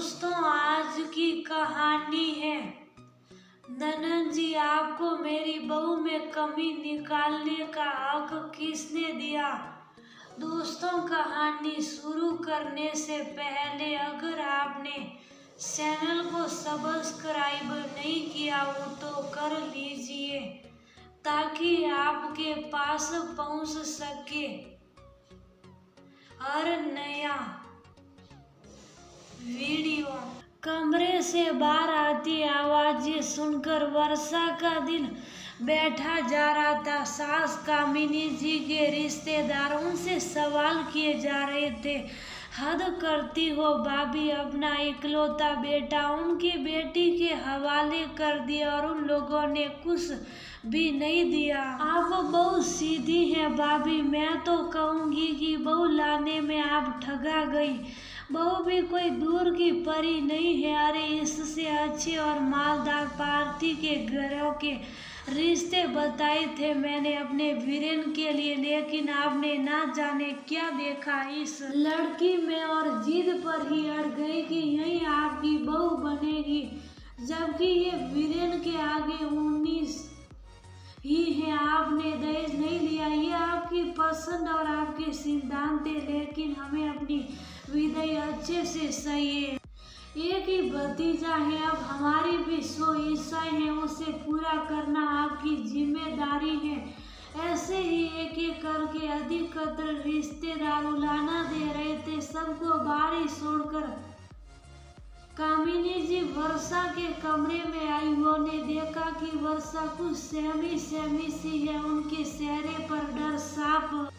दोस्तों, आज की कहानी है ननन जी, आपको मेरी बहू में कमी निकालने का हक किसने दिया। दोस्तों, कहानी शुरू करने से पहले अगर आपने चैनल को सब्सक्राइब नहीं किया हो तो कर लीजिए ताकि आपके पास पहुंच सके हर नया वीडियो। कमरे से बाहर आती आवाजें सुनकर वर्षा का दिल बैठा जा रहा था। सास कामिनी जी के रिश्तेदार उनसे सवाल किए जा रहे थे। हद करती हो भाभी, अपना इकलौता बेटा उनकी बेटी के हवाले कर दिया और उन लोगों ने कुछ भी नहीं दिया। आप बहुत सीधी हैं भाभी, मैं तो कहूँगी कि बहू लाने में आप ठगा गई। बहू भी कोई दूर की परी नहीं है। अरे, इससे अच्छे और मालदार पार्टी के घरों के रिश्ते बताए थे मैंने अपने वीरेन के लिए, लेकिन आपने ना जाने क्या देखा इस लड़की में और जिद पर ही अड़ गई कि यही आपकी बहू बनेगी, जबकि ये वीरेन के आगे 19 ही है। आपने दहेज नहीं लिया, ये आपकी पसंद और आपके सिद्धांत है, लेकिन हमें अपनी विदाई अच्छे से सही है। एक ही भतीजा है, अब हमारी भी 100 इच्छाएं हैं, उसे पूरा करना आपकी जिम्मेदारी है। ऐसे ही एक एक करके अधिकतर रिश्तेदार उलाना दे रहे थे। सबको बाहर छोड़कर कामिनी जी वर्षा के कमरे में आई। उन्होंने देखा कि वर्षा कुछ सहमी सी है। उनके चेहरे पर डर साफ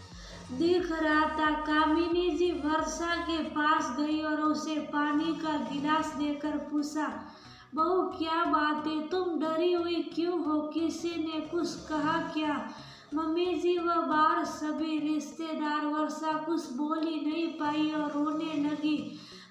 दिख रहा था। कामिनी जी वर्षा के पास गई और उसे पानी का गिलास देकर पूछा, बहू क्या बात है, तुम डरी हुई क्यों हो, किसी ने कुछ कहा क्या। मम्मी जी, वह बाहर सभी रिश्तेदार। वर्षा कुछ बोली नहीं पाई और रोने लगी।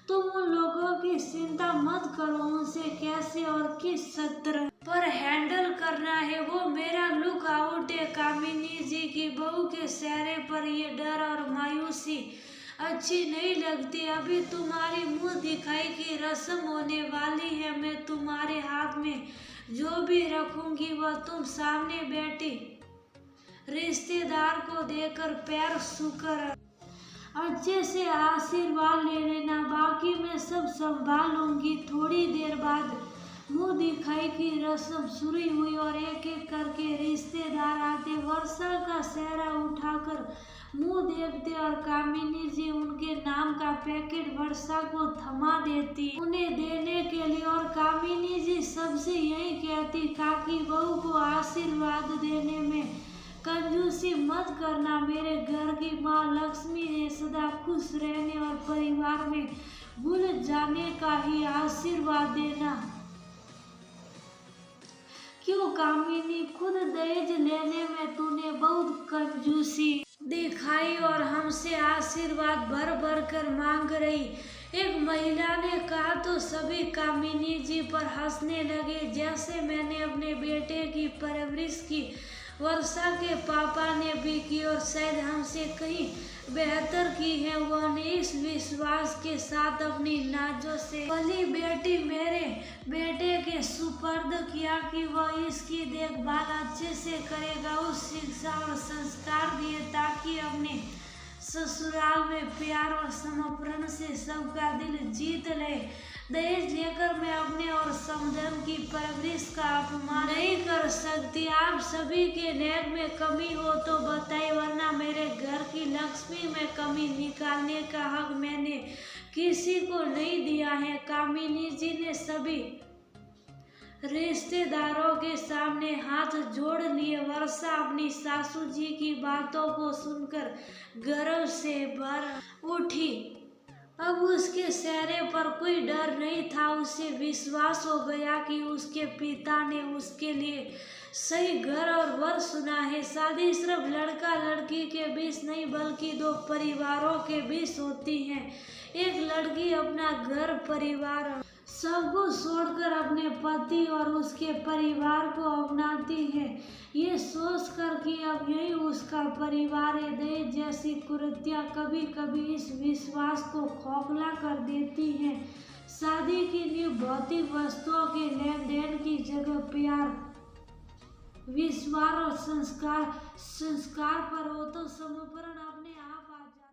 तुम उन लोगों की चिंता मत करो, उनसे कैसे और किस सत्र पर हैंडल करना है वो मेरा लुक आउट है। कामिनी जी की बहू के चेहरे पर ये डर और मायूसी अच्छी नहीं लगती। अभी तुम्हारी मुंह दिखाई की रस्म होने वाली है। मैं तुम्हारे हाथ में जो भी रखूंगी वह तुम सामने बैठी रिश्तेदार को देकर पैर छूकर अच्छे से आशीर्वाद ले लेना, बाकी मैं सब संभालूंगी। थोड़ी देर बाद मुंह दिखाई की रस्म शुरू हुई और एक एक करके रिश्तेदार आते। वर्षा का चेहरा उठाकर मुंह देखते और कामिनी जी उनके नाम का पैकेट वर्षा को थमा देती उन्हें देने के लिए, और कामिनी जी सबसे यही कहती, काकी बहू को आशीर्वाद देने में कंजूसी मत करना। मेरे घर की माँ लक्ष्मी है, सदा खुश रहने और परिवार में भूल जाने का ही आशीर्वाद देना। क्यों कामिनी, खुद दहेज लेने में तूने बहुत कंजूसी दिखाई और हमसे आशीर्वाद भर भर कर मांग रही। एक महिला ने कहा तो सभी कामिनी जी पर हंसने लगे। जैसे मैंने अपने बेटे की परवरिश की, वर्षा के पापा ने भी की और शायद हमसे कहीं बेहतर की है। उन्होंने इस विश्वास के साथ अपनी नाजों से पली बेटी मेरे बेटे के सुपर्द किया कि वह इसकी देखभाल अच्छे से करेगा। उस शिक्षा और संस्कार दिए ताकि अपने ससुराल में प्यार और समर्पण से सबका दिल जीत ले। दहेज लेकर मैं अपने और समधन की परवरिश का अपमान नहीं कर सकती। आप सभी के नेक में कमी हो तो बताइए, वरना मेरे घर की लक्ष्मी में कमी निकालने का हक मैंने किसी को नहीं दिया है। कामिनी जी ने सभी रिश्तेदारों के सामने हाथ जोड़ लिए। वर्षा अपनी सासू जी की बातों को सुनकर गर्व से भर उठी। अब उसके चेहरे पर कोई डर नहीं था। उसे विश्वास हो गया कि उसके पिता ने उसके लिए सही घर और वर सुना है। शादी सिर्फ लड़का लड़की के बीच नहीं बल्कि दो परिवारों के बीच होती है। एक लड़की अपना घर परिवार सबको छोड़कर अपने पति और उसके परिवार को अपनाती है, ये सोचकर कि अब यही उसका परिवार है। दहेज जैसी कुरीतियां कभी कभी इस विश्वास को खोखला कर देती हैं। शादी भौतिक वस्तुओं के लेन देन की जगह प्यार, विश्वास और संस्कार पर हो तो समर्पण अपने आप आ जाए।